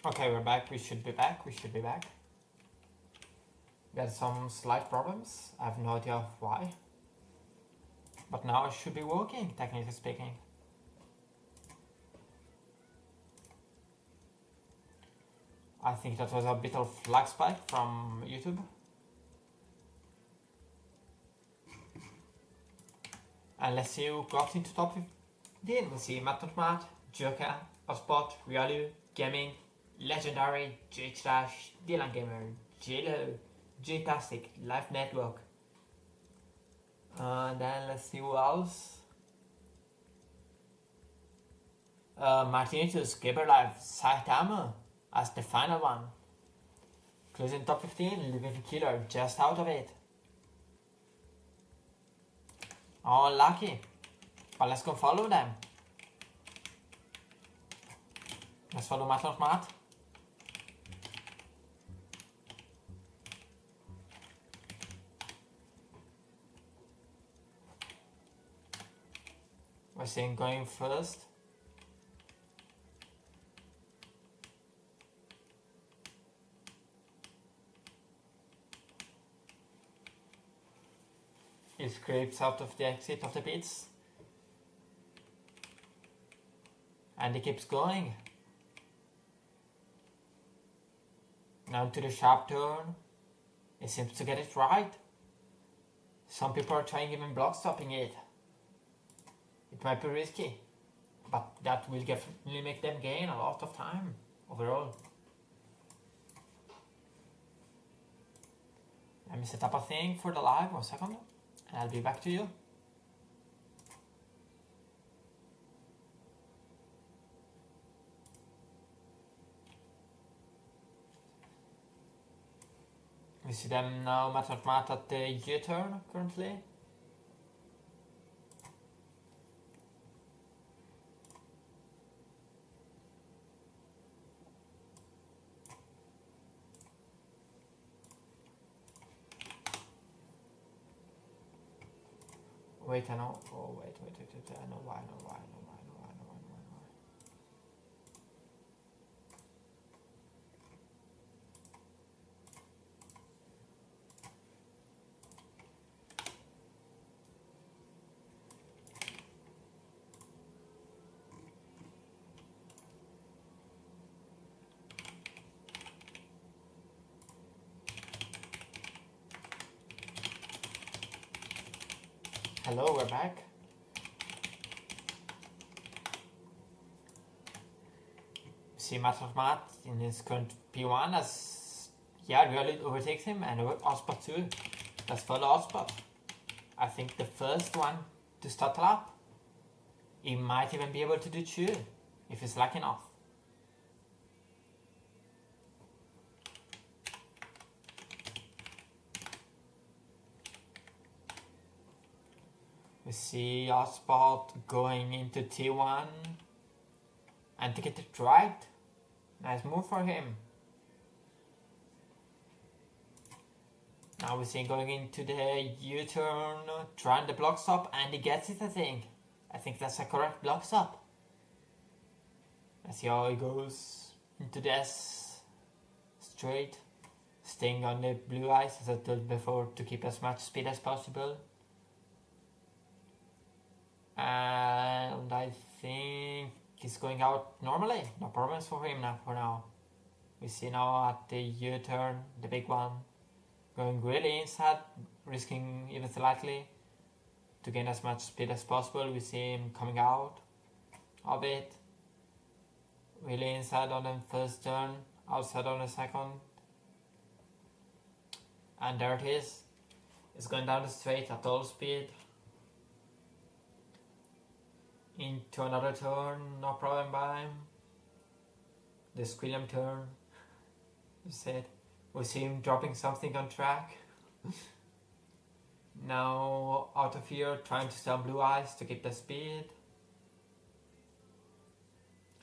Okay, we're back. We should be back. We had some slight problems. I have no idea why. But now it should be working, technically speaking. I think that was a bit of lag spike from YouTube. And let's see who got into top 15. We see Matt, Joker, Ospot, Rialu, Gaming, Legendary, J-Trash, Dylan Gamer, J-Lo, J-Tastic, Live Network. Then let's see who else. Martinitus, Gamer Live, Saitama as the final one. Closing top 15, Living Killer just out of it. Oh, lucky. But let's go follow them. Let's follow Matt. We're seeing going first. He scrapes out of the exit of the pits. And he keeps going. Now to the sharp turn. He seems to get it right. Some people are trying even block stopping it. It might be risky, but that will definitely make them gain a lot of time overall. Let me set up a thing for the live, 1 second, and I'll be back to you. We see them now, Matt at the U-turn currently. Wait, I know. Oh, wait. I know why. Hello, we're back. See Matt in his current P1 as really overtakes him, and Ospot too. Let's follow Ospot. I think the first one to start a lap. He might even be able to do 2 if he's lucky enough. We see Ospot going into T1 and to get it right. Nice move for him. Now we see him going into the U-turn, trying the block stop, and he gets it, I think. I think that's a correct block stop. Let's see how he goes into this straight, staying on the blue ice as I told before to keep as much speed as possible. And I think he's going out normally, no problems for him now for now. We see now at the U-turn, the big one, going really inside, risking even slightly to gain as much speed as possible. We see him coming out of it, really inside on the first turn, outside on the second, and there it is. It's going down the straight at all speed into another turn, no problem by him. The Squilliam turn, you said. We see him dropping something on track. Now out of here, trying to stay on blue ice to keep the speed.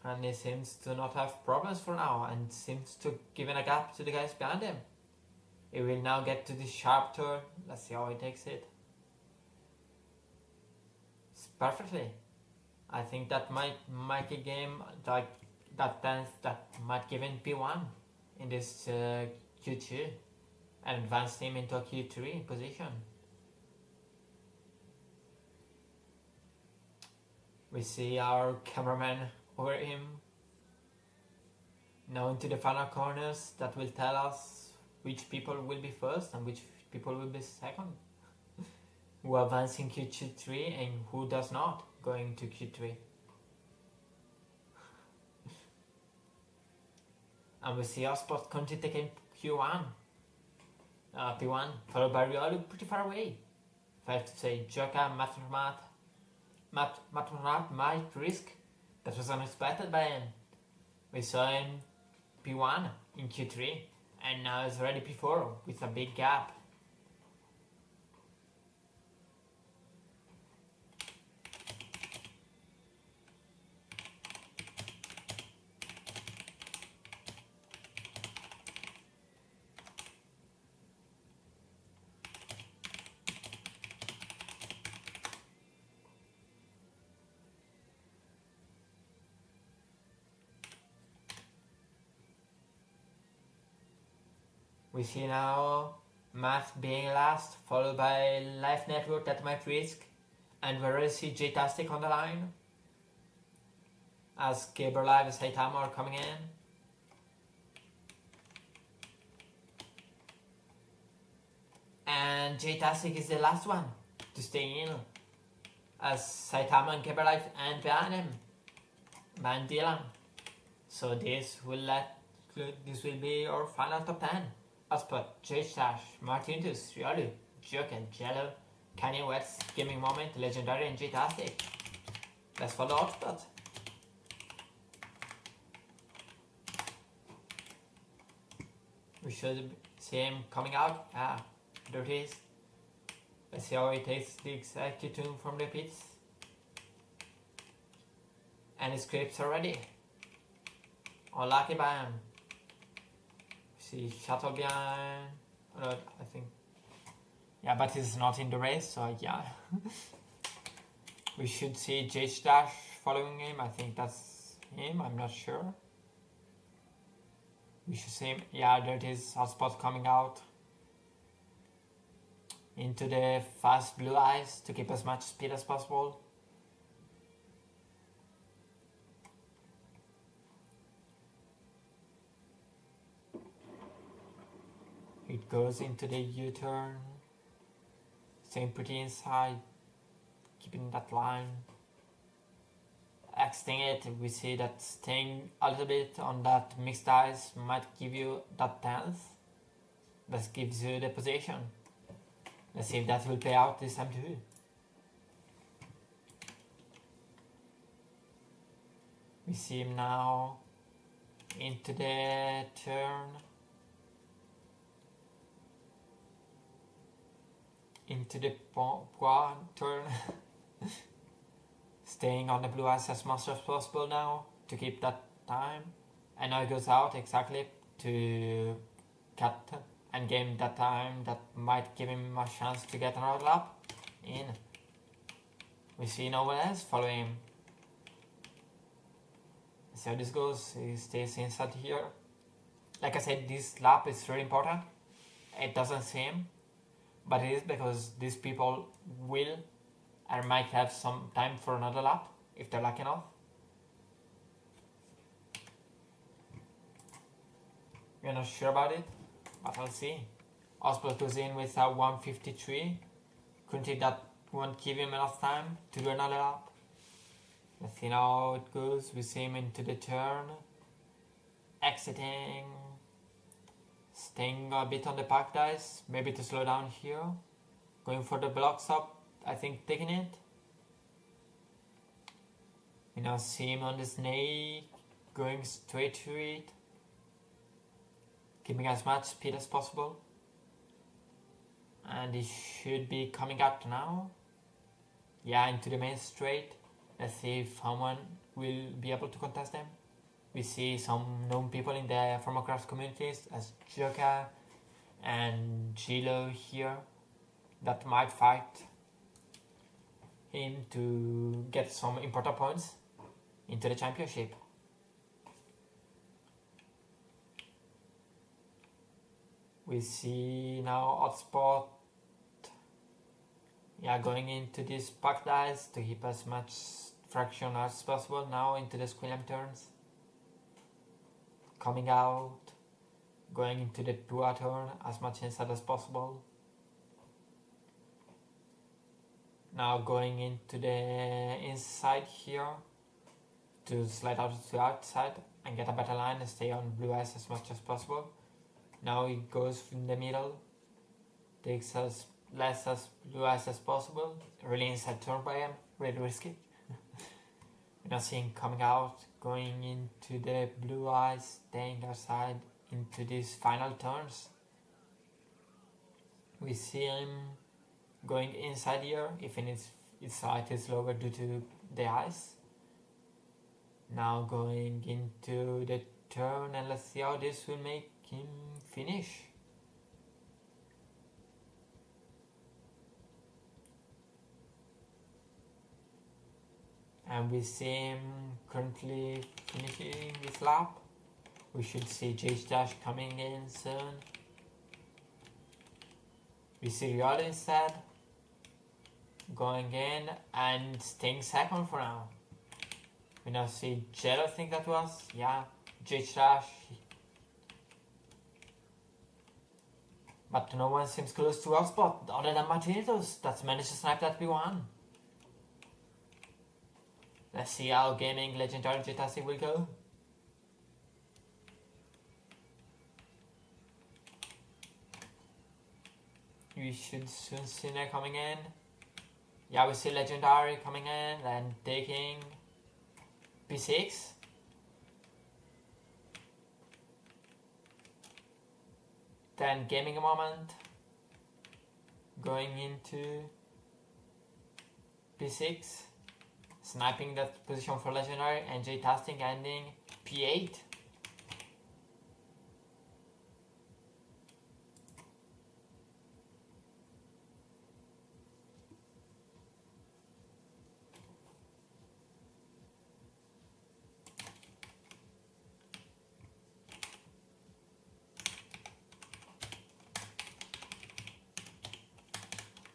And he seems to not have problems for now, and seems to give a gap to the guys behind him. He will now get to the sharp turn. Let's see how he takes it. It's perfectly. I think that might make a game like that dance that might give him P1 in this Q2 and advance him into a Q3 position. We see our cameraman over him now into the final corners that will tell us which people will be first and which people will be second. Who advance in Q3 and who does not going to Q3. And we see our spot Conti taking Q1, P1, followed by Riolu pretty far away. If I have to say, Joka, Matmat might risk. That was unexpected by him. We saw him P1 in Q3 and now it's already P4 with a big gap. We see now Math being last, followed by Life Network that might risk, and we already see J-Tastic on the line as Gaber Live and Saitama are coming in. And J-Tastic is the last one to stay in as Saitama and Gaber Live and behind him, Van Dylan. So this will be our final top 10. Aspot, J-Stash, Martinus, Riolu, Joker, Jello, Kanye West, Gaming Moment, Legendary, and J-Tastic. Let's follow Hotspot. We should see him coming out. Ah, there it is. Let's see how he takes the execution from the pits. And his scripts are ready. Unlucky by him. See Shuttle behind. Oh, no, I think. Yeah, but he's not in the race, so yeah. We should see J-Stash following him. I think that's him. I'm not sure. We should see him. Yeah, there it is. Hotspot coming out into the fast blue eyes to keep as much speed as possible. It goes into the U-turn, staying pretty inside, keeping that line. Exiting it, we see that staying a little bit on that mixed ice might give you that 10th. That gives you the position. Let's see if that will pay out this time too. We see him now into the turn. Into the point turn. Staying on the blue ice as much as possible now to keep that time. And now it goes out exactly to cut and gain that time that might give him a chance to get another lap in. We see no one else following him. So this goes, he stays inside here. Like I said, this lap is really important. It doesn't seem, but it is because these people will and might have some time for another lap if they're lucky enough. We're not sure about it, but I'll see. Osborne goes in with a 153. Couldn't that won't give him enough time to do another lap. Let's see how it goes. We see him into the turn. Exiting. Staying a bit on the park dice. Maybe to slow down here. Going for the block stop. I think taking it. We now see him on the snake. Going straight to it. Keeping as much speed as possible. And he should be coming up now. Yeah, into the main straight. Let's see if someone will be able to contest them. We see some known people in the Formocraft communities as Joka and Gilo here that might fight him to get some important points into the championship. We see now hotspot, yeah, going into this pack dice to keep as much fraction as possible now into the squilliam turns. Coming out, going into the Pua turn as much inside as possible. Now going into the inside here to slide out to the outside and get a better line and stay on blue ice as much as possible. Now it goes in the middle, takes as less as blue ice as possible, really inside turn by him, really risky. We're not seeing coming out, going into the blue ice, staying outside into these final turns. We see him going inside here, even its height is lower due to the ice. Now going into the turn, and let's see how this will make him finish. And we see him currently finishing his lap. We should see J-Dash coming in soon. We see Riolo instead going in and staying second for now. We now see Jello, I think that was, yeah, J-Dash. But no one seems close to our spot other than Martinitos that's managed to snipe that P1. Let's see how gaming legendary Jetasi will go. We should soon see it coming in. Yeah, we see legendary coming in and taking P6. Then gaming a moment, going into P6. Sniping that position for legendary and J-Tasting ending P8.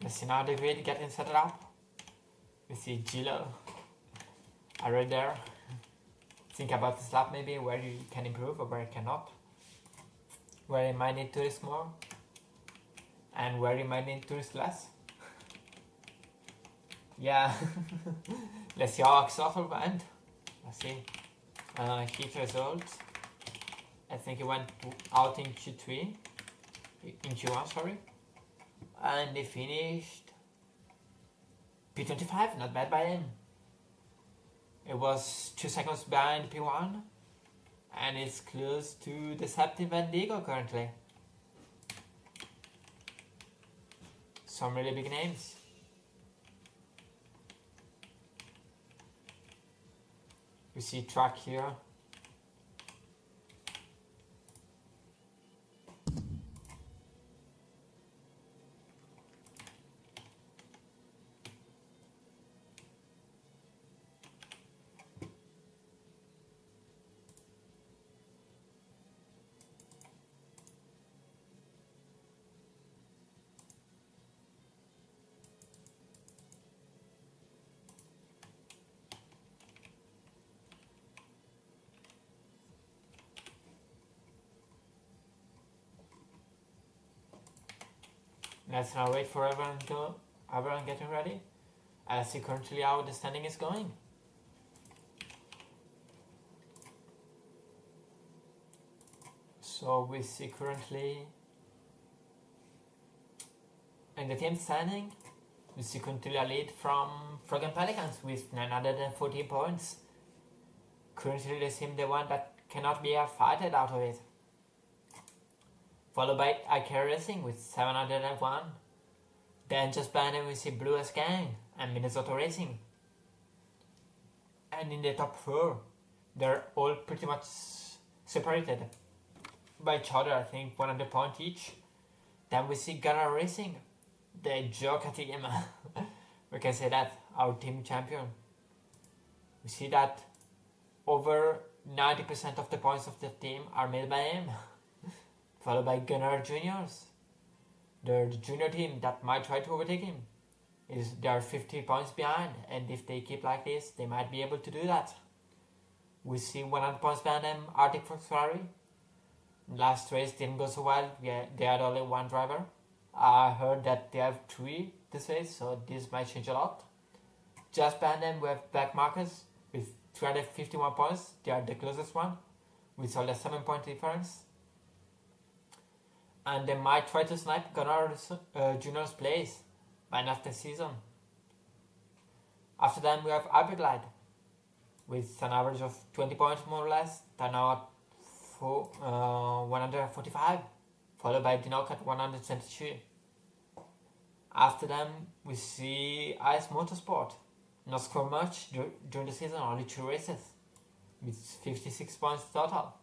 Let's see now the grid getting set up. We see Gilo right there. Think about this lap maybe, where you can improve or where you cannot. Where you might need to risk more. And where you might need to risk less. Yeah. Let's see how Axolotl went. Let's see. Heat results. I think he went out in Q3. In Q1, sorry. And they finished P25, not bad by him. It was 2 seconds behind P1 and it's close to Deceptive and Digo currently. Some really big names. We see Track here. Let's now wait for everyone getting ready. Let's see currently how the standing is going. So we see currently in the team standing, we see currently a lead from Frog and Pelicans with 914 points. Currently they seem the one that cannot be fighted out of it. Followed by IK Racing with 701. Then just behind them we see Blue S Gang and Minnesota Racing. And in the top 4, they're all pretty much separated by each other, I think 100 points each. Then we see Ghana Racing, the Joker team. We can say that, our team champion. We see that over 90% of the points of the team are made by him. followed by Gunnar Juniors. They're the junior team that might try to overtake him. They are 50 points behind, and if they keep like this, they might be able to do that. We see 100 points behind them, Arctic Fox Ferrari. Last race didn't go so well, they had only one driver. I heard that they have 3 this race, so this might change a lot. Just behind them we have Black Marcus with 351 points, they are the closest one, with only a 7-point difference. And they might try to snipe Gunnar Junior's place by next season. After them we have Hyperglide with an average of 20 points more or less. They're now at 145, followed by Dinoc at 122. After them we see Ice Motorsport, not score much during the season, only 2 races, with 56 points total,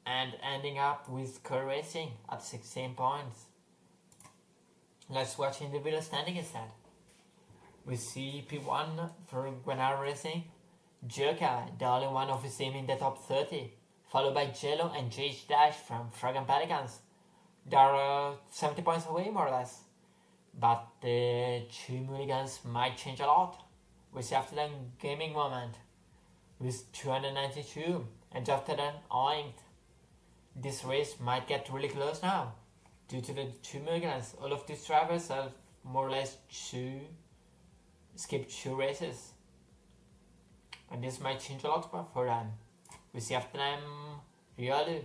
and ending up with Curry Racing at 16 points. Let's watch individual standing instead. We see P1 for Guanar Racing, Jerka, the only one of his team in the top 30, followed by Jello and JH Dash from Fragan Pelicans. They are 70 points away more or less, but the 2 Mulligans might change a lot. We see after them Gaming Moment with 292, and after them Oinked. This race might get really close now. Due to the 2 Mulligans, all of these drivers have more or less skipped 2 races. And this might change a lot for them. We see after them Riolu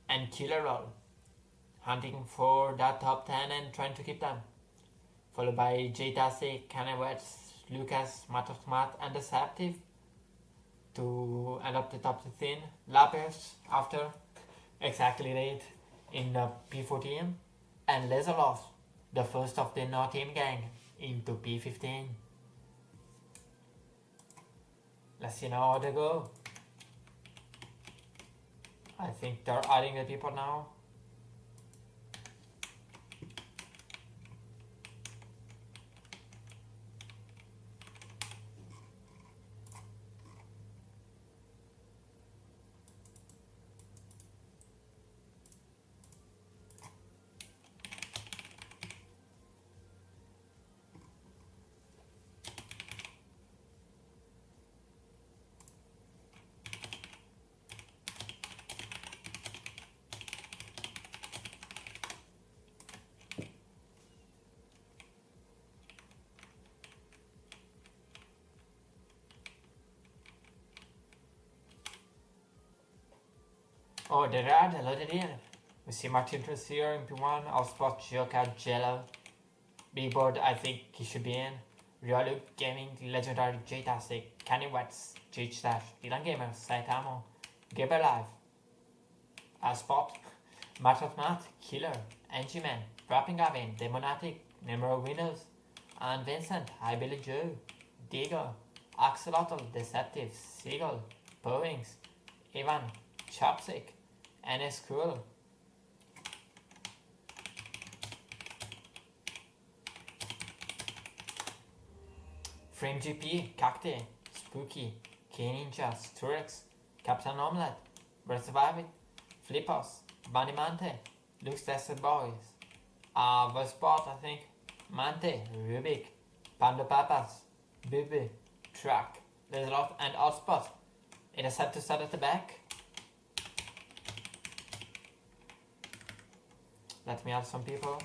and Killer Roll, hunting for that top 10 and trying to keep them. Followed by J-Tastic, Canewets, Lucas, Matosmat and Deceptive to end up the top 15 lappers after exactly 8 in the P14, and Laserloff, the first of the no team gang, into P15. Let's see now how they go. I think they're adding the people now. Oh, there are a lot in. We see Martin Tressier in P1, Allspot, Joka, Jello. Big Board, I think he should be in. Riolu Gaming, Legendary, J-Tastic, Canyon Wets, J-Stash, Dylan Gamer, Saitamo, Gaber Live, Allspot, Matt, Killer, Angie Man, Rapping Gavin, Demonatic, Nemero Winners, and Vincent, Hi Billy Joe, Diego, Axolotl, Deceptive, Seagull, Powings, Ivan, Chopstick, NS Cool. Frame GP, Cacti, Spooky, K-Ninja, Sturex, Captain Omelette, Breath of Avid, Flippos, Bunny Mante, Luke's Tested Boys, Vospot, I think, Mante, Rubik, Panda Papas, Bibi, Truck, there's a lot, and Allspot. It is set to start at the back. Let me add some people.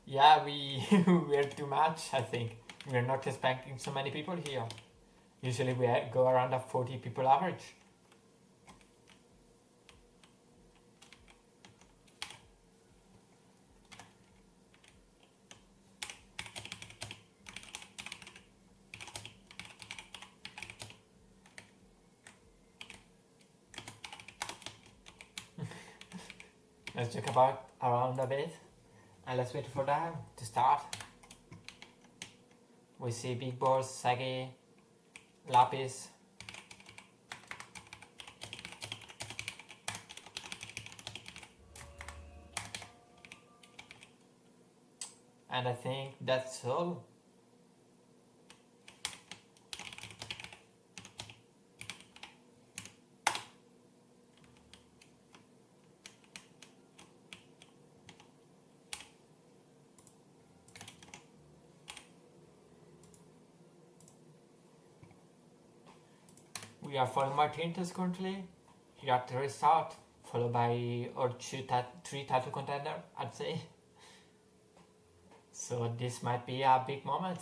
Yeah, we're too much, I think. We're not expecting so many people here. Usually we go around a 40 people average. Let's check around a bit and let's wait for them to start. We see Big Boss, Sagi, Lapis, And I think that's all. We are following Martinez currently. Here at the restart, followed by our three title contender, I'd say. So this might be a big moment.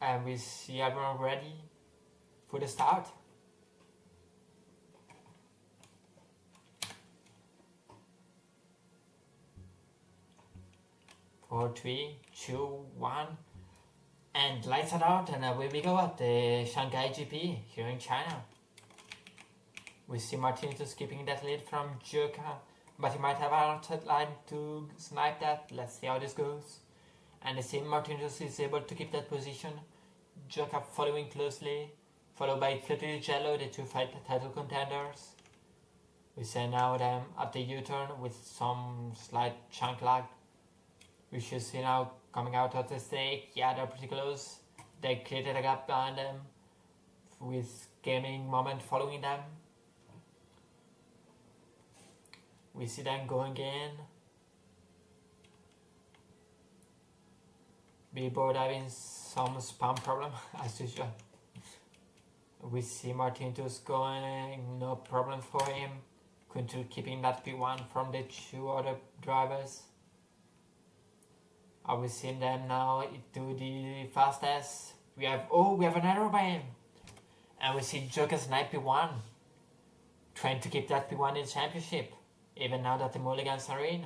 And we see everyone ready for the start. Four, 3, 2, 1, and lights are out, and away we go at the Shanghai GP here in China. We see Martinez keeping that lead from Joka, but he might have an outside line to snipe that. Let's see how this goes. And the same Martinez is able to keep that position. Joka following closely, followed by Flitty Jello, the two title contenders. We see now them at the U-turn with some slight chunk lag. We should see now coming out of the stake. Yeah, they're pretty close. They created a gap behind them with Gaming Moment following them. We see them going in. Billboard having some spam problem as usual. We see Martinez going, no problem for him. Kuntu keeping that P1 from the two other drivers. Are we seeing them now do the fastest? We have an error by him. And we see Joker snipe P1. Trying to keep that P1 in the championship. Even now that the Mulligans are in.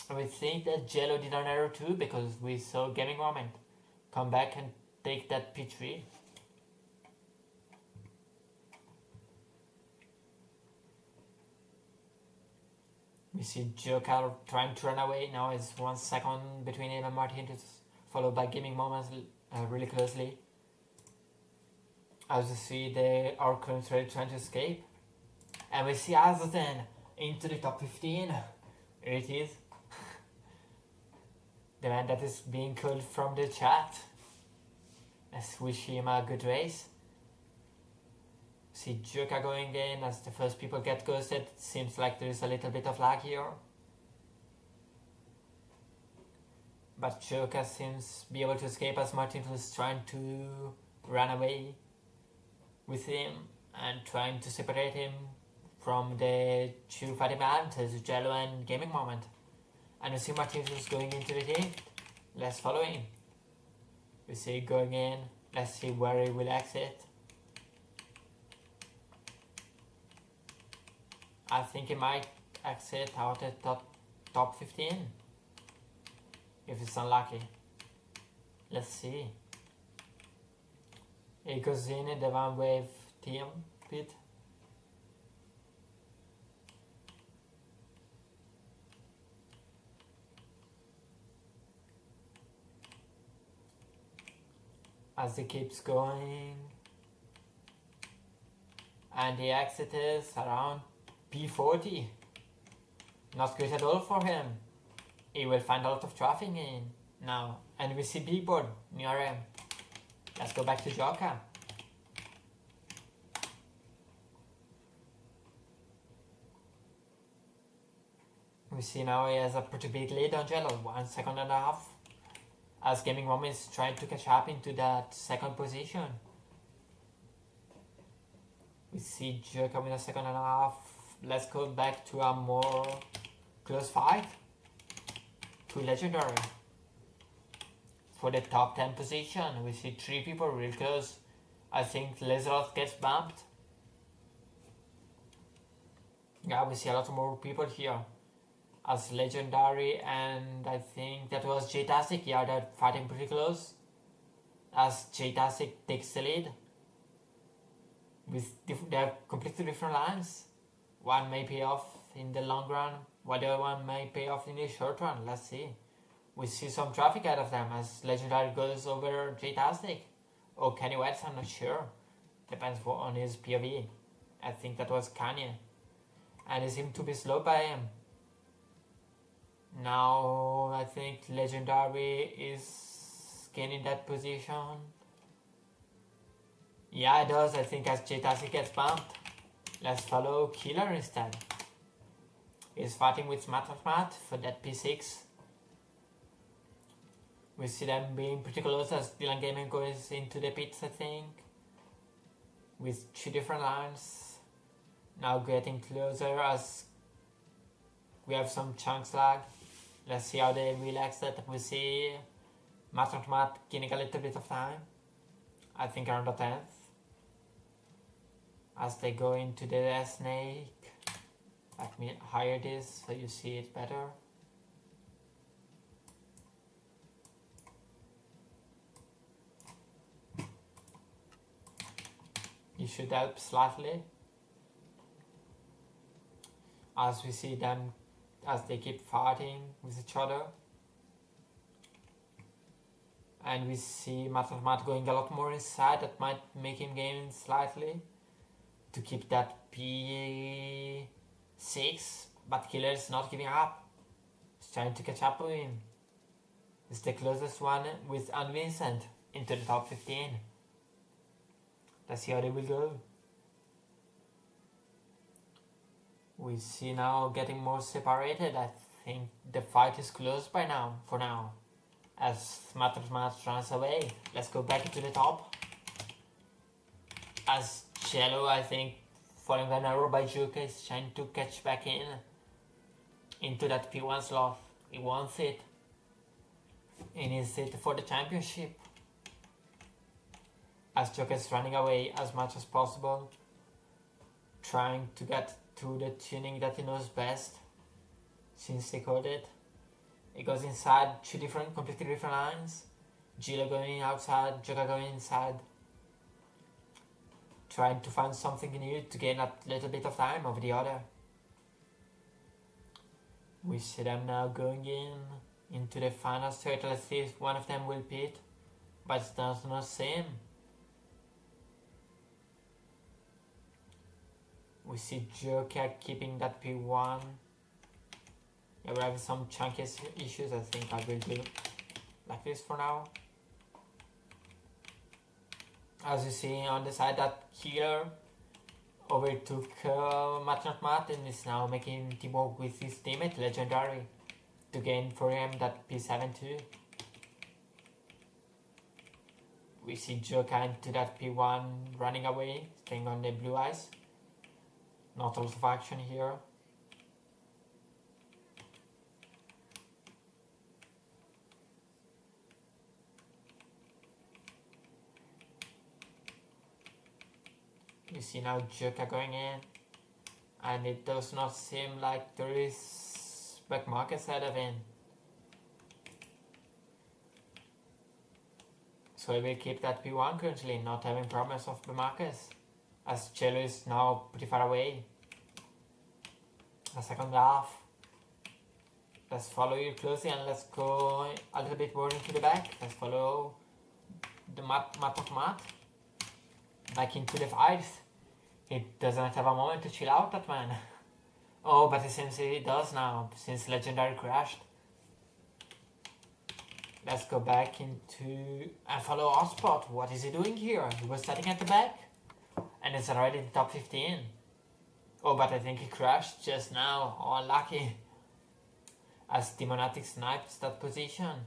And we think that Jello did an error too, because we saw Gaming Moment come back and take that P3. We see Joker trying to run away. Now it's 1 second between him and Martinez, followed by Gaming Moments really closely. As you see, our current ready trying to escape. And we see Azuten into the top 15. Here it is. The man that is being called from the chat. Let's wish him a good race. See Joka going in as the first people get ghosted. Seems like there is a little bit of lag here. But Joka seems to be able to escape as Martin was trying to run away with him and trying to separate him from the two fighting bands, Jello and Gaming Moment. And we see Martinez going into the team. Let's follow him. We see going in. Let's see where he will exit. I think he might exit out at top 15. If it's unlucky. Let's see. He goes in the one wave team pit. As he keeps going. And the exit is around P40. Not good at all for him. He will find a lot of traffic in now. And we see Billboard near him. Let's go back to Joka. We see now he has a pretty big lead on Jello, 1.5 seconds. As Gaming Mom is trying to catch up into that second position. We see Joka with 1.5 seconds. Let's go back to a more close fight. To Legendary. For the top 10 position, we see 3 people real close. I think Lazaroth gets bumped. Yeah, we see a lot more people here. As Legendary, and I think that was J-Tastic. Yeah, they're fighting pretty close. As J-Tastic takes the lead. They're completely different lines. one may pay off in the long run, while the other one may pay off in the short run. Let's see. We see some traffic out of them as Legendary goes over J-Tastic. Or Kanye West, I'm not sure. Depends on his POV. I think that was Kanye. And he seemed to be slowed by him. Now I think Legendary is gaining that position. Yeah, it does. I think as J-Tastic gets bumped. Let's follow Killer instead. He's fighting with Smat for that P6. We see them being pretty close as Dylan Gaming goes into the pits, I think. With 2 different lines. Now getting closer as we have some chunks lag. Let's see how they relax that. We see Mat gaining a little bit of time. I think around the 10th. As they go into the snake. Let me hide this so you see it better. It should help slightly. As we see them, as they keep fighting with each other. And we see Mat going a lot more inside, that might make him gain slightly. To keep that P6, but Killer is not giving up. He's trying to catch up with him. It's the closest one with Unvincent into the top 15. Let's see how they will go. We see now getting more separated. I think the fight is close by now, for now. As Smat runs away. Let's go back into the top. As Cello, I think, falling an arrow by Juka, is trying to catch back into that P1 slot. He wants it. He needs it for the championship. As Juka is running away as much as possible, trying to get to the tuning that he knows best, since he called it. He goes inside 2 completely different lines. Gila going outside, Juka going inside. Trying to find something new to gain a little bit of time over the other. We see them now going into the final straight. Let's see if one of them will pit, but it does not seem. We see Joker keeping that P1. Yeah, we're having some chunky issues. I think I will do like this for now. As you see on the side, that Killer overtook Mat and is now making teamwork with his teammate Legendary to gain for him that P7 too. We see Joker into that P1 running away, staying on the blue ice. Not a lot of action here. You see now Joker going in, and it does not seem like there is back markets ahead of him. So he will keep that P1 currently, not having problems of the markets, as Cello is now pretty far away. A second half. Let's follow you closely and let's go a little bit more into the back. Let's follow the Mat back into the fights. He doesn't have a moment to chill out, that man. Oh, but it seems he does now, since Legendary crashed. Let's go back into and follow Hotspot. What is he doing here? He was starting at the back, and it's already in the top 15. Oh, but I think he crashed just now. Oh, unlucky. As Demonatic snipes that position.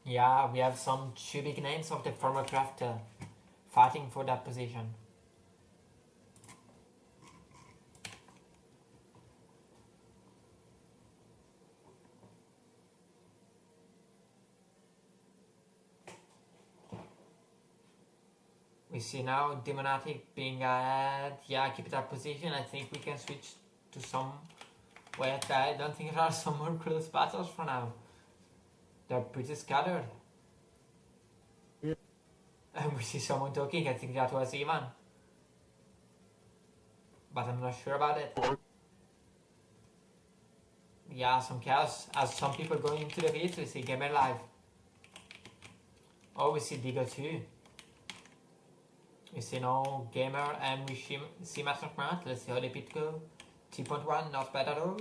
Yeah, we have some 2 big names of the former crafter fighting for that position. We see now Demonatic being at, yeah, keep that position. I think we can switch to some way. I don't think there are some more close battles for now. They're pretty scattered. Yeah. And we see someone talking. I think that was Ivan. but I'm not sure about it. Yeah, some chaos as some people going into the pits. We see Gamer Live. Oh, we see Digger too. We see now Gamer and we see Master Grant. Let's see how the pit go. 3.1, not bad at all.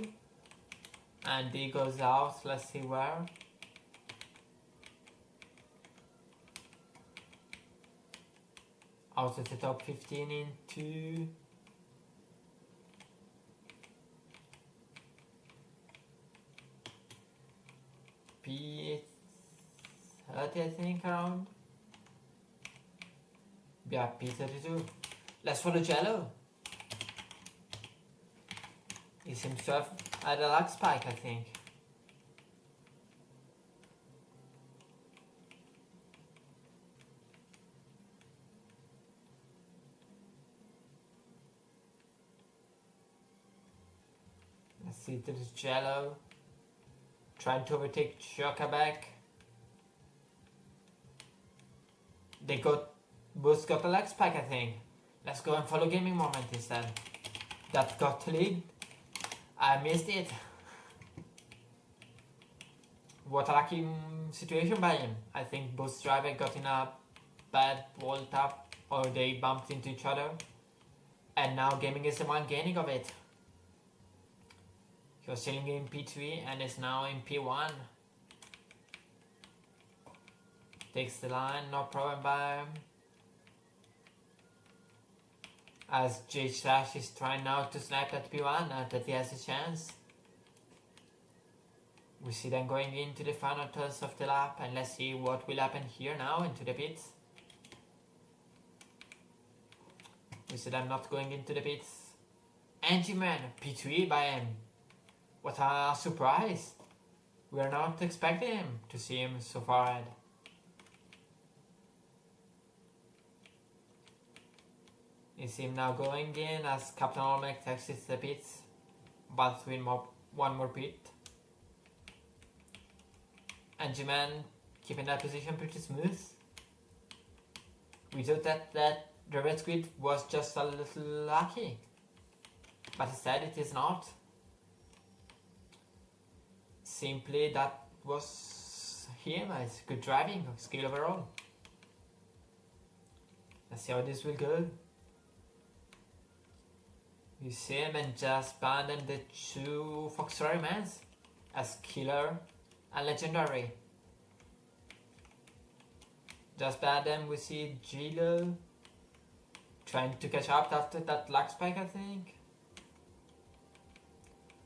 And D goes out, let's see where. Out of the top 15 into P30, I think, around. Yeah, P32. Let's follow Jello. He seems to have had a lag spike, I think. Let's see, there's Jello. Trying to overtake Shoka back. Both got a lag spike, I think. Let's go and follow Gaming Moment instead. That got to lead. I missed it. What a lucky situation by him. I think both drivers got in a bad wall tap or they bumped into each other. And now Gaming is the one gaining of it. He was chilling in P3 and is now in P1. Takes the line, no problem by him. As J Slash is trying now to snipe at P1 now that he has a chance. We see them going into the final turns of the lap and let's see what will happen here now into the pits. We see them not going into the pits. Engine-Man, P3 by him. What a surprise. We are not expecting him to see him so far ahead. You see him now going in as Captain Olmec exits the pits, but with one more pit. And G-Man keeping that position pretty smooth. We thought that the red squid was just a little lucky, but instead it is not. Simply that was him as good driving skill overall. Let's see how this will go. You see him and just abandon the two Foxtrot Mans as Killer and Legendary. Just behind them we see Gilo trying to catch up after that lag spike, I think.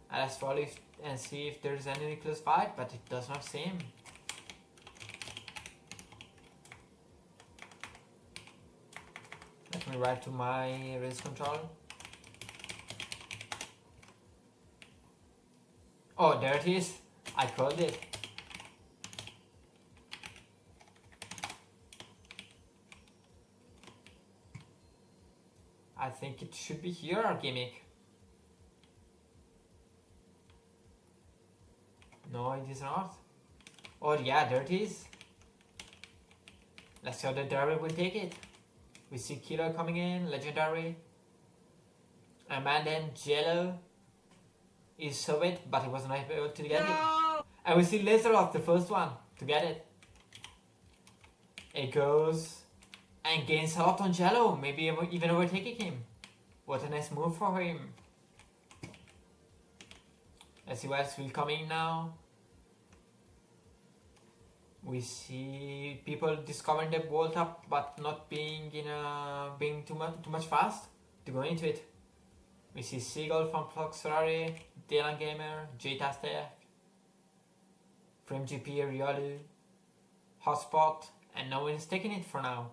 And let's follow and see if there's any close fight, but it does not seem. Let me write to my race control. Oh, there it is. I called it. I think it should be here, our gimmick. No, it is not. Oh yeah, there it is. Let's see how the Derby will take it. We see Killer coming in, Legendary. And then Jello is Soviet, but he was not able to get it. And we see Laserov, the first one, to get it. It goes and gains a lot on Jello, maybe even overtaking him. What a nice move for him. Let's see what else will come in now. We see people discovering the wall tap, but not being too much fast to go into it. We see Seagull from Foxtrot, Dylan Gamer, J-Tastic, Frame GP, Riolu, Hotspot, and no one is taking it for now.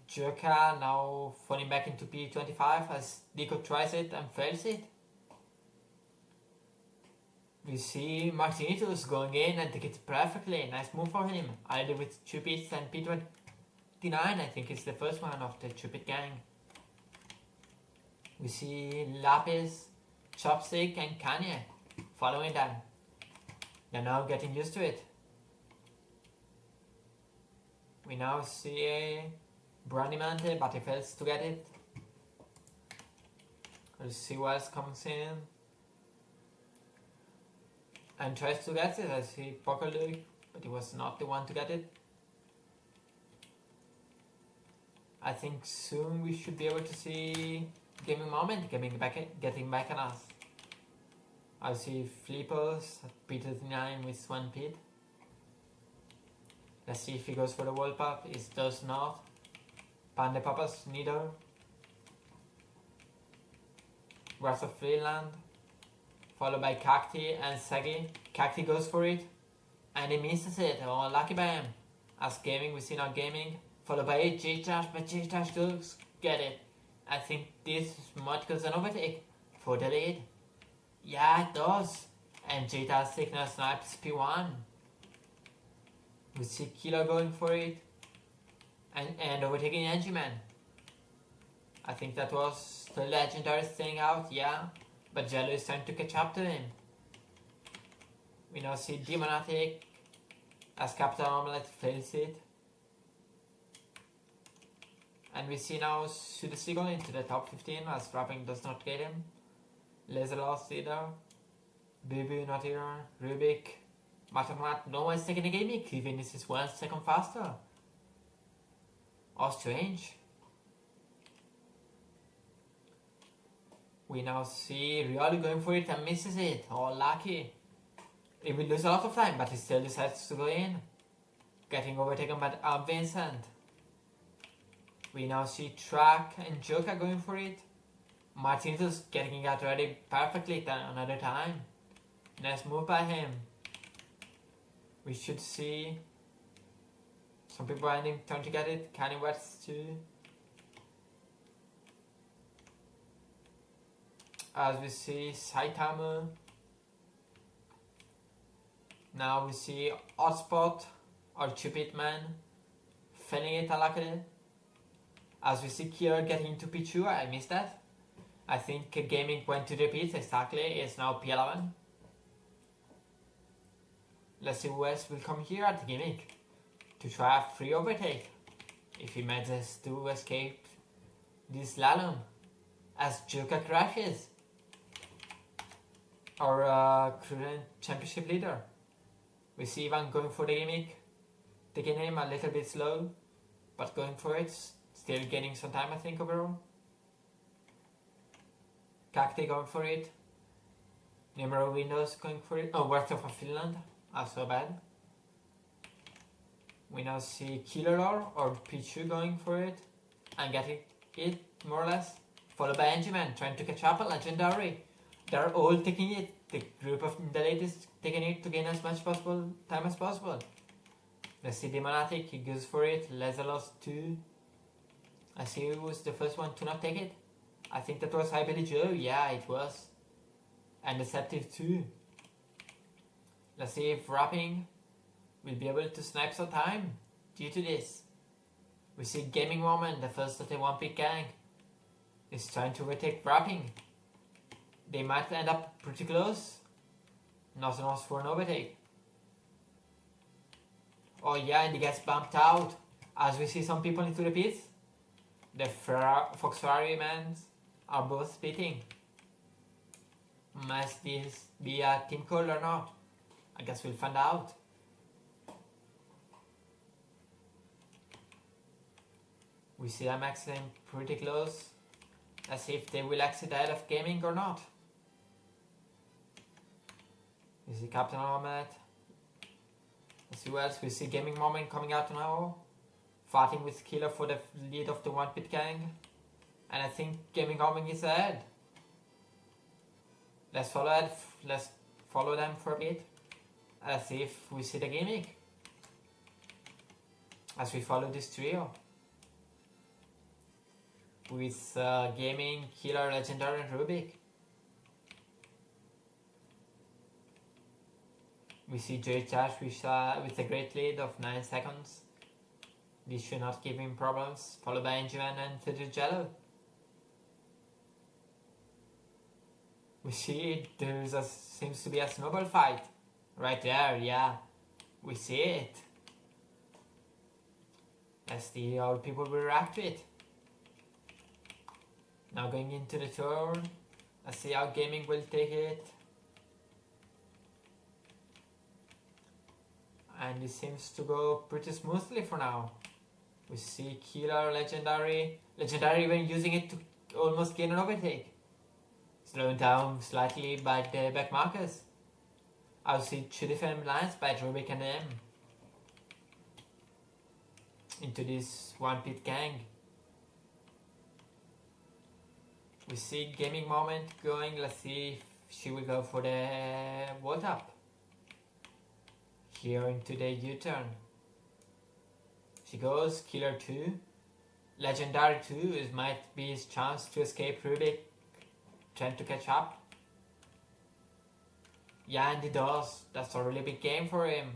Jerka now falling back into P25 as Deco tries it and fails it. We see Martinitos going in and take it perfectly. Nice move for him. Either with 2 pits and P29, I think is the first one of the 2-pit gang. We see Lapis, Chopstick and Kanye following them. They're now getting used to it. We now see Brandimante, but he fails to get it. We'll see what else comes in. And tries to get it. I see Poker Luke, but he was not the one to get it. I think soon we should be able to see Gaming Moment getting back on us. I see Flippers at P39 with 1 pit. Let's see if he goes for the World Cup. It does not. Panda Papas, neither. Wrath of Freeland. Followed by Cacti and Sagi. Cacti goes for it. And he misses it. Oh, lucky by him. As Gaming, we see now Gaming. Followed by J-Trash, but J-Trash does get it. I think this might cause an overtake for the lead. Yeah, it does. And J-Trash Signal snipes P1. We see Kilo going for it. And overtaking Engiman. I think that was the legendary staying out, yeah. But Jello is trying to catch up to him. We now see Demonatic as Captain Omelette fails it. And we see now Suda Seagull into the top 15 as Rapping does not get him. Laser lost either. Bibu not here. Rubik. Matamat, no one's taking a gimmick, even this is 1 second faster. Oh, strange. We now see Rioli going for it and misses it. Oh, lucky. He will lose a lot of time, but he still decides to go in. Getting overtaken by Vincent. We now see Track and Joker going for it. Martinez getting it ready perfectly another time. Nice move by him. We should see some people ending trying to get it. Kanye West too. As we see Saitama. Now we see Oddspot or Cupid Man failing it luckily. As we see Killer getting into P2, I missed that. I think Gaming went to the pits exactly, it's now P11. Let's see who else will come here at the gimmick to try a free overtake if he manages to escape this slalom as Joka crashes. Our current championship leader. We see Ivan going for the gimmick, taking him a little bit slow, but going for it, still gaining some time I think overall. Cacti going for it. Numero Windows going for it. Oh, Worth of Finland. Also bad. We now see Killer or Pichu going for it and getting it more or less. Followed by Engiman trying to catch up on Legendary. They're all taking it. The group of the ladies taking it to gain as much possible time as possible. Let's see Demonatic, he goes for it. Lezalos 2. I see who was the first one to not take it. I think that was High Billy Joe. Yeah, it was. And Deceptive 2. Let's see if Rapping will be able to snipe some time due to this. We see Gaming Woman, the first of the one big gang, is trying to overtake Rapping. They might end up pretty close. Nothing else for an overtake. Oh yeah, and he gets bumped out. As we see some people into the pits. The Fox Ferrari men are both pitting. Must this be a team call or not? I guess we'll find out. We see them exiting pretty close. Let's see if they will exit out of Gaming or not. We see Captain Ahmed. Let's see who else. We see Gaming Moment coming out now. Fighting with Killer for the lead of the one pit gang. And I think Gaming Moment is ahead. Let's follow them for a bit. Let's see if we see the gimmick. As we follow this trio. With Gaming, Killer, Legendary and Rubik. We see J Chash with a great lead of 9 seconds. This should not give him problems. Followed by Engiman and Fidget Jello. We see seems to be a snowball fight. Right there, yeah. We see it. Let's see how people will react to it. Now going into the turn. Let's see how gaming will take it. And it seems to go pretty smoothly for now. We see killer, legendary even using it to almost gain an overtake. Slowing down slightly by the back markers. I'll see two different lines by Rubik and M. Into this one pit gang. We see gaming moment going. Let's see if she will go for the wall up. Here into the U-turn. She goes, killer 2. Legendary 2 it might be his chance to escape Rubik. Trying to catch up. Yeah, and he does. That's a really big game for him.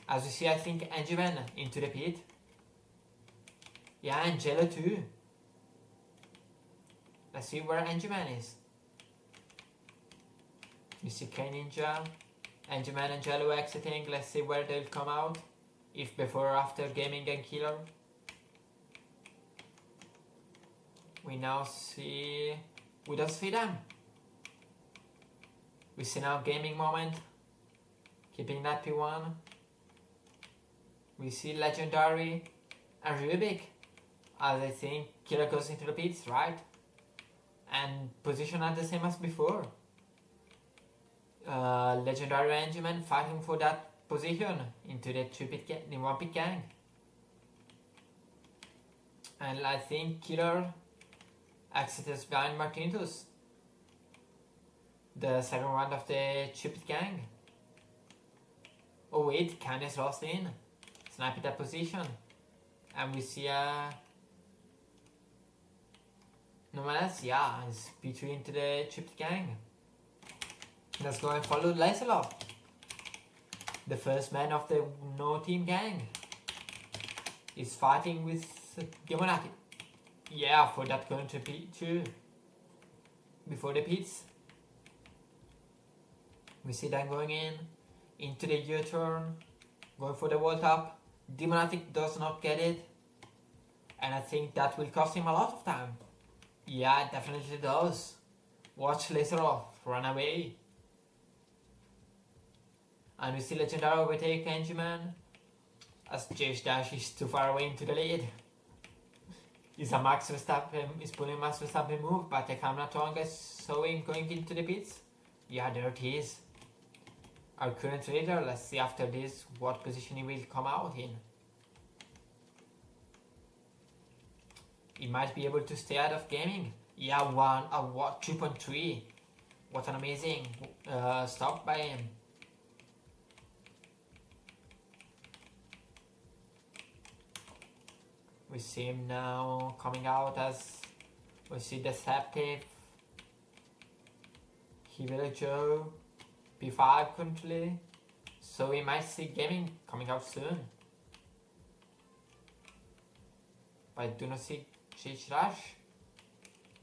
As you see, I think Anjuman into the pit. Yeah, and Jello too. Let's see where Anjuman is. You see K Ninja, Anjuman and Jello exiting. Let's see where they'll come out. If before or after Gaming and Killer. We now see... We don't see them. We see now Gaming Moment. Keeping that P1. We see Legendary and Rubik. As I think Killer goes into the pits, right? And position are the same as before. Legendary Anjuman fighting for that position into the one pit gang. And I think Killer exits behind Martinus. The second round of the Cupid gang. Oh wait, Candice lost in. Snipe at that position. And we see no one else, yeah, it's P3 into the Cupid gang. Let's go and follow Lysalov. The first man of the no team gang. Is fighting with Yamanaki. Yeah, for that going to P2. Before the pits. We see them going into the U-turn, going for the wall top. Demonatic does not get it. And I think that will cost him a lot of time. Yeah, it definitely does. Watch Lazarov run away. And we see Legendary overtake Anjuman. As J Dash is too far away into the lead. Is a Max Verstappen, is pulling Max Verstappen move, but if I'm not wrong, is showing going into the pits. Yeah, there it is. Our current leader, let's see after this what position he will come out in. He might be able to stay out of gaming. Yeah, 2.3. What an amazing stop by him. We see him now coming out as we see Deceptive. Hibele Joe. P5 currently. So we might see gaming coming out soon. But I do not see Cheech Rush.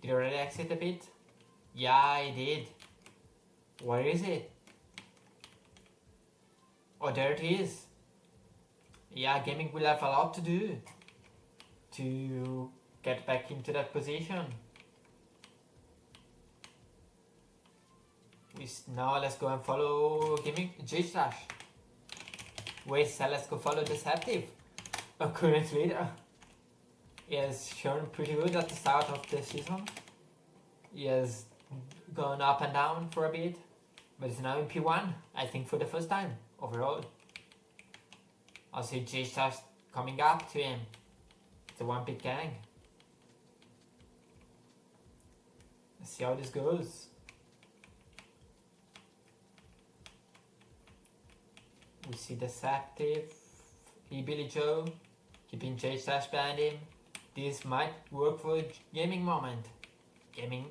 Did he already exit a bit? Yeah, he did. Where is it? Oh, there it is. Yeah, gaming will have a lot to do to get back into that position. Now let's go and follow gaming Cheech Rush. Wait, so let's go follow Deceptive. A current leader. He has shown pretty good at the start of the season. He has gone up and down for a bit, but he's now in P1, I think for the first time overall. I'll see J-Stars coming up to him. It's a one big gang. Let's see how this goes. We see Deceptive, Billy Joe, keeping J-Stars behind him. This might work for a gaming moment. Gaining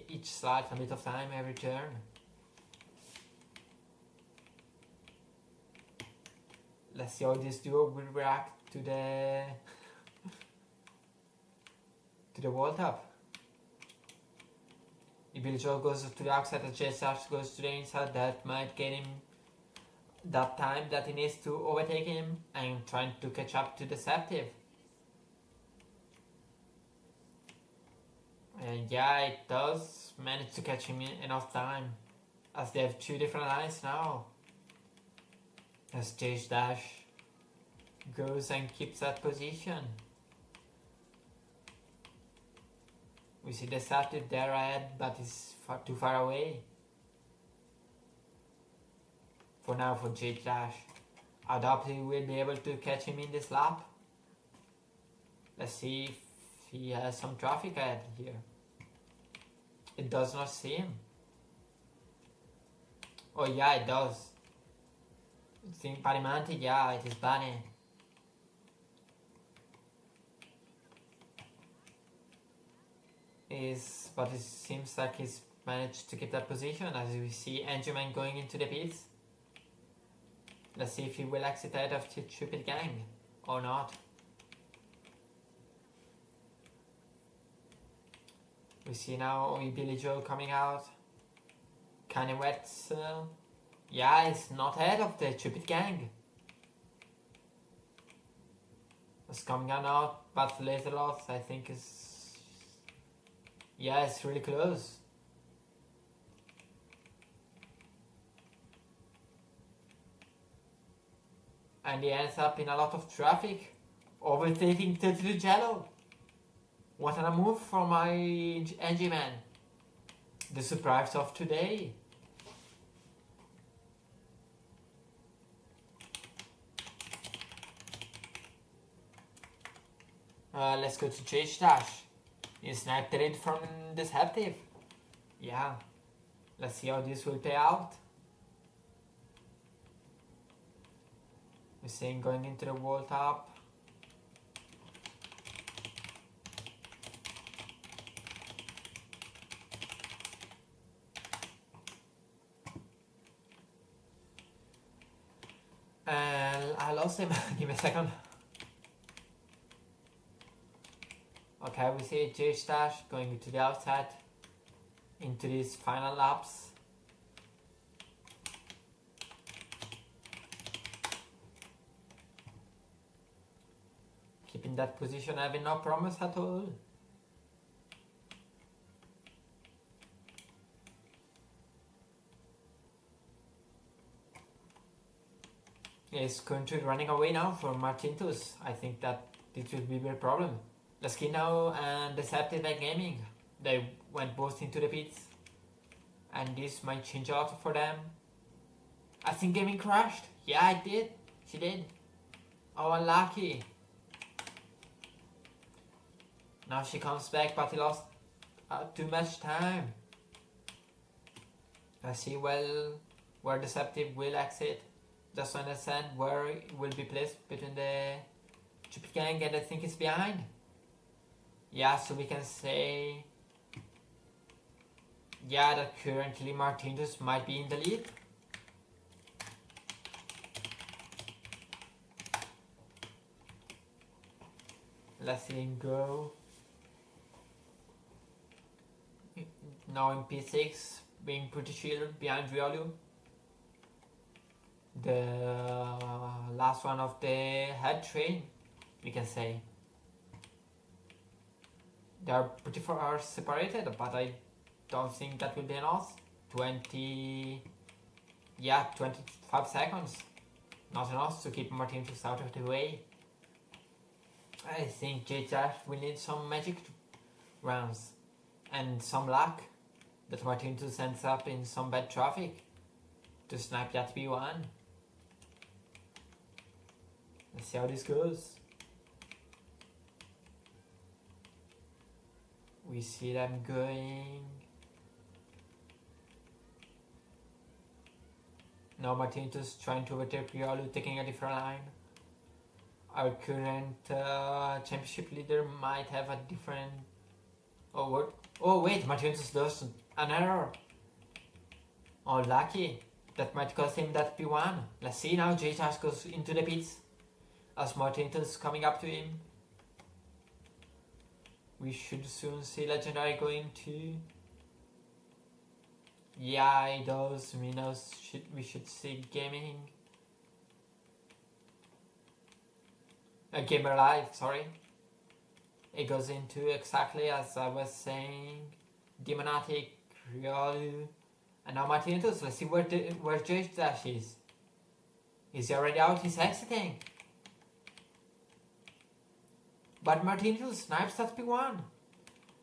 each slide a bit of time every turn. Let's see how this duo will react to the wall top. If Billy Joe goes to the outside and J-Stars goes to the inside, that might gain him that time that he needs to overtake him and trying to catch up to Deceptive. Yeah, it does manage to catch him in enough time, as they have two different lines now. As Stage Dash goes and keeps that position. We see Deceptive there ahead, but is too far away. For now, for Stage Dash. I doubt he will be able to catch him in this lap. Let's see if he has some traffic ahead here. It does not seem. Oh yeah, it does. It's in Parimanti, yeah, it is Bunny. But it seems like he's managed to keep that position as we see Enderman going into the pits. Let's see if he will exit out of the stupid gang or not. We see now Billy Joe coming out. Kanye West, yeah, it's not ahead of the stupid gang. It's coming out, but later loss I think is, yeah, it's really close. And he ends up in a lot of traffic, overtaking the Jello. What a move from my NG man. The surprise of today. Let's go to Chase Dash. He sniped it from Deceptive. Yeah. Let's see how this will play out. We're seeing going into the wall top. I lost him. Give me a second. Okay, we see J-Stash going to the outside into these final laps. Keeping that position, having no promise at all. Is Country running away now from Martintus? I think that this will be a problem. Laskino and Deceptive at Gaming, they went both into the pits, and this might change out for them. I think Gaming crashed. Yeah, it did. She did. Oh, unlucky. Now she comes back, but he lost too much time. Let's see where Deceptive will exit. Just to understand where it will be placed between the Stupid Gang and I think it's behind. Yeah, so we can say, yeah, that currently Martinez might be in the lead. Let's see him go. Now in P6, being pretty chill behind Riolu. The last one of the head train, we can say. They are pretty far separated, but I don't think that will be enough. 25 seconds. Not enough to keep Martinez out of the way. I think JTF will need some magic rounds and some luck that Martinez ends up in some bad traffic to snipe that P1. Let's see how this goes. We see them going. Now Martinez trying to overtake Riolu, taking a different line. Our current championship leader might have a different... Oh, what? Oh wait, Martinez does an error. Oh, lucky. That might cost him that P1. Let's see now, J-Task goes into the pits as Martinez coming up to him. We should soon see Legendary going to... Yeah, it does. We should see Gaming. Gamer Live, sorry. it goes into exactly as I was saying, Demonatic, Ryalu, and now Martinez. Let's see where J Dash is. Is he already out? He's exiting. But Martinez snipes that P1.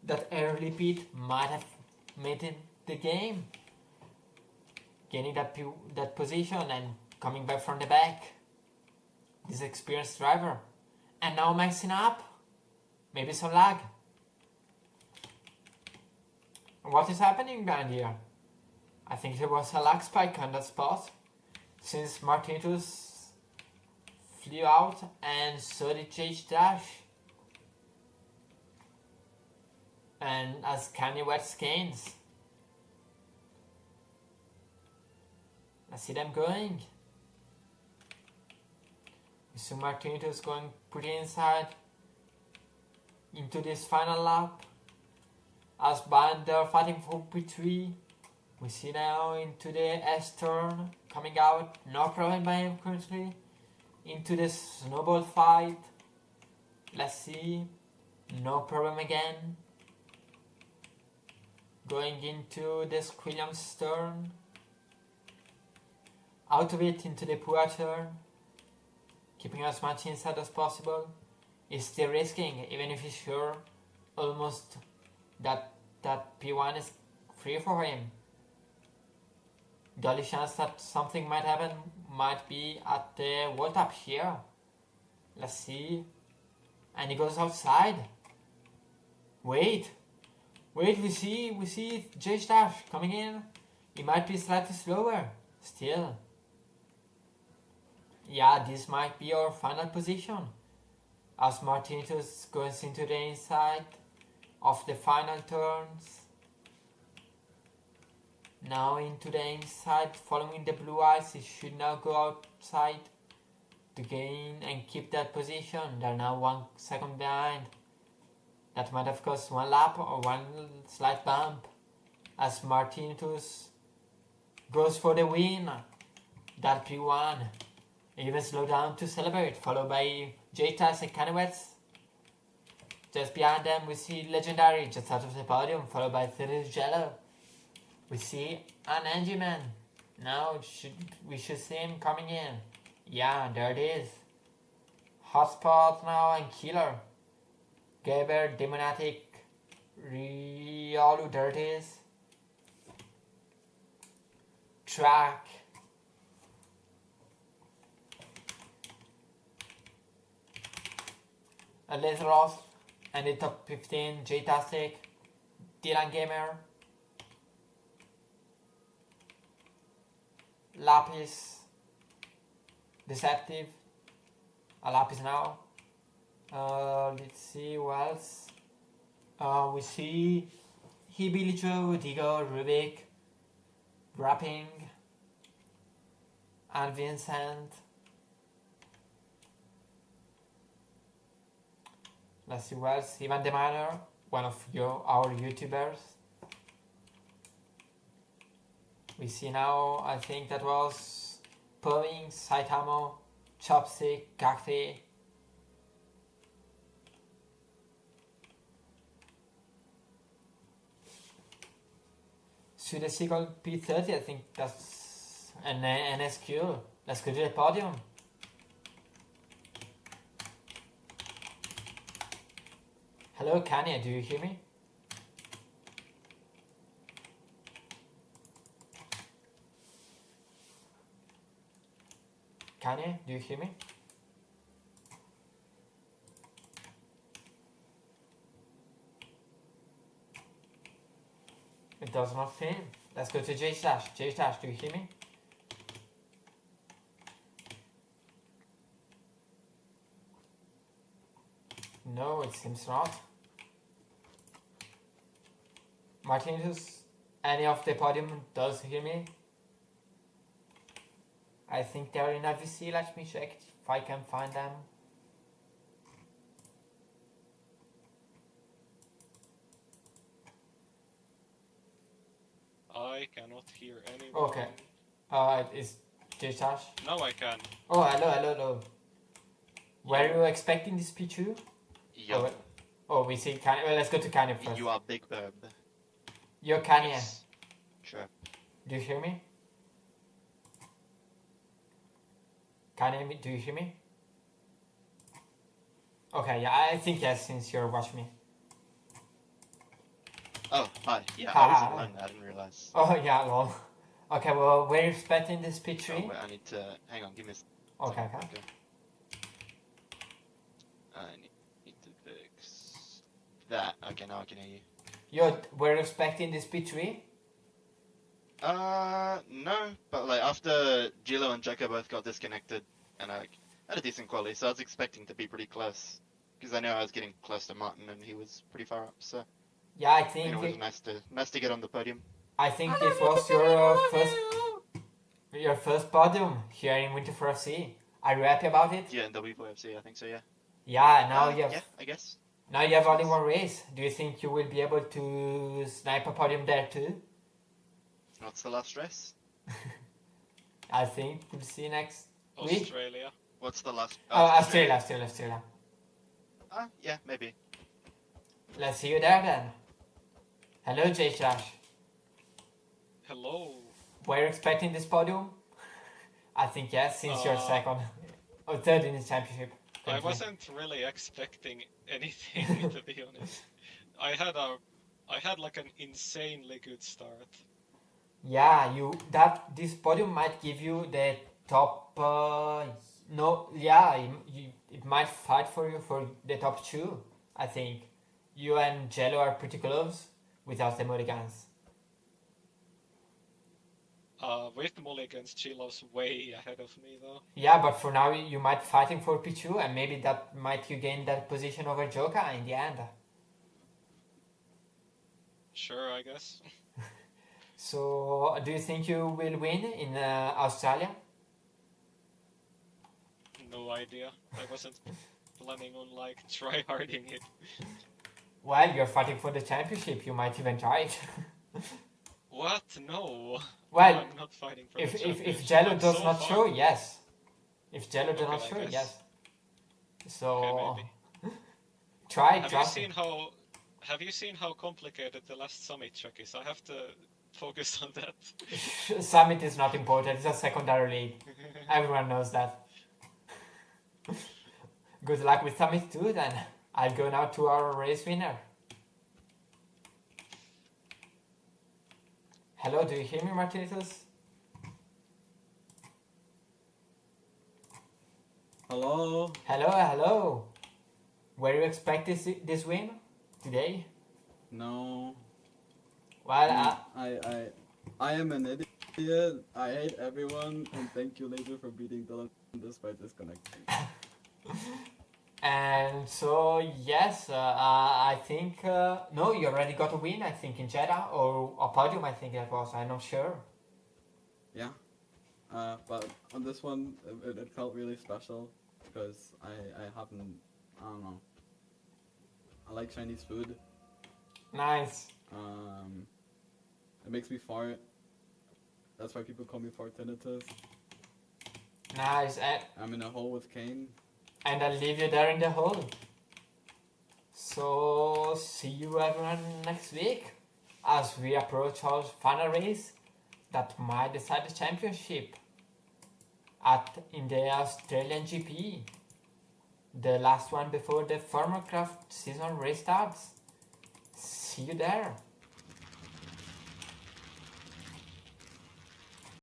That early beat might have made it the game. Gaining that position and coming back from the back. This experienced driver. And now maxing up. Maybe some lag. What is happening behind here? I think there was a lag spike on that spot. Since Martinez flew out and so did Chase Dash. And as CHINAW4FC gains. I see them going. So Martinez going pretty inside into this final lap. As Bander fighting for P3. We see now into the S turn coming out. No problem by him currently. Into the snowball fight. Let's see. No problem again. Going into this Williams turn. Out of it into the Pua turn. Keeping as much inside as possible. He's still risking, even if he's sure almost that P1 is free for him. The only chance that something might happen might be at the wall tap here. Let's see. And he goes outside. Wait, we see J Dash coming in. He might be slightly slower. Still. Yeah, this might be our final position. As Martinez goes into the inside of the final turns. Now into the inside, following the blue eyes, he should now go outside to gain and keep that position. They're now 1 second behind. That might have cost 1 lap or 1 slight bump. As Martinez goes for the win. That P1 even slow down to celebrate, followed by J-Tas and CHINAW4FC. Just behind them we see Legendary just out of the podium, followed by Third Jello. We see an Angie Man. Now we should see him coming in. Yeah, there it is. Hotspot now and Killer. Gaber, Demonatic, Ryalu, there it is. Track. A little off. And the top 15, J-Tastic, Dylan Gamer, Lapis, Deceptive, a Lapis now. Let's see who else. We see Billy Joe, Digo, Rubik, Rapping, and Vincent. Let's see who else. Ivan the Miner, one of our YouTubers. We see now, I think that was Pulling, Saitamo, Chopstick, Cacti. Suda Seagull P30, I think that's an NSQ. Let's go to the podium. Hello Kanye, do you hear me? Kanye, do you hear me? It does not seem. Let's go to J-Slash. J-Slash, do you hear me? No, it seems not. Martinez, any of the podium does hear me? I think they're in IVC, let me check if I can find them. I cannot hear anyone. Okay. Is J-Sash? Now I can. Oh, hello. Were you expecting this P2? Yep. Oh, we see Kanye. Well, let's go to Kanye first. You are Big Bird. You're Kanye. Yes. Sure. Do you hear me? Kanye, do you hear me? Okay, yeah, I think yes, since you're watching me. Oh, hi. Yeah, Hi. I was online. I didn't realize. Oh, yeah, lol. Okay, well, we're expecting this pitch Oh, tree. wait, I need to... Hang on, give me a second. Okay. I need to fix that. Okay, now I can hear you. We're expecting this pitch tree? No, but like after Gilo and Jacko both got disconnected, and I had a decent quality, so I was expecting to be pretty close, because I know I was getting close to Martin, and he was pretty far up. So Yeah, I think it was nice to get on the podium. I think this was your first podium here in Winter4FC. Are you happy about it? Yeah, in W4FC, I think so. Yeah. Yeah, now you have Yeah, I guess. now you have only one race. Do you think you will be able to snipe a podium there too? What's the last race? I think we'll see next week. Australia. What's the last? Oh, Australia. Yeah, maybe. Let's see you there then. Hello, J Slash. Hello. Were you expecting this podium? I think yes, since you're second or third in the championship. I wasn't really expecting anything, to be honest. I had like an insanely good start. Yeah, this podium might give you the top. It might fight for you for the top 2. I think you and Jello are pretty close without the mulligans. With mulligans, Chilo's way ahead of me though. Yeah, but for now you might fighting for P2, and maybe that might you gain that position over Joka in the end. Sure, I guess. So, do you think you will win in Australia? No idea. I wasn't planning on like tryharding it. Well, you're fighting for the championship. You might even try it. What? No. Well, I'm not fighting for if the championship. Jello I'm does so not far. show, yes. If Jello does Okay, not I show, guess. yes. So Okay, maybe. try. Have you seen how complicated the last summit track is? I have to focus on that. Summit is not important. It's a secondary league. Everyone knows that. Good luck with Summit too. Then I'll go now to our race winner. Hello, do you hear me, Martinitos? Hello. Hello. Were you expect this win today? No. Well, I am an idiot. I hate everyone, and thank you, Laser, for beating Dylan despite disconnecting. and so yes, I think no, you already got a win. I think in Jeddah or a podium. I think that was. I'm not sure. Yeah. But on this one, it felt really special because I don't know. I like Chinese food. Nice. It makes me fart. That's why people call me Fartinitus. Nice. I'm in a hole with Kane. And I'll leave you there in the hole. So see you everyone next week as we approach our final race that might decide the championship in the Australian GP. The last one before the Farmercraft season restarts. See you there.